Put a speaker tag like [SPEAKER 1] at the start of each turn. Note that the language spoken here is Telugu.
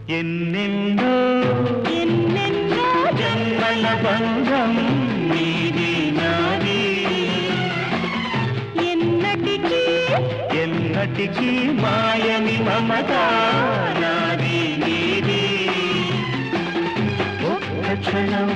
[SPEAKER 1] ఎన్నెన్నో ఎన్నెన్నో జన్మల బంధం నీది నాది ఎన్నటికీ ఎన్నటికీ మాయని మమత నాది నీది ఒక్క క్షణం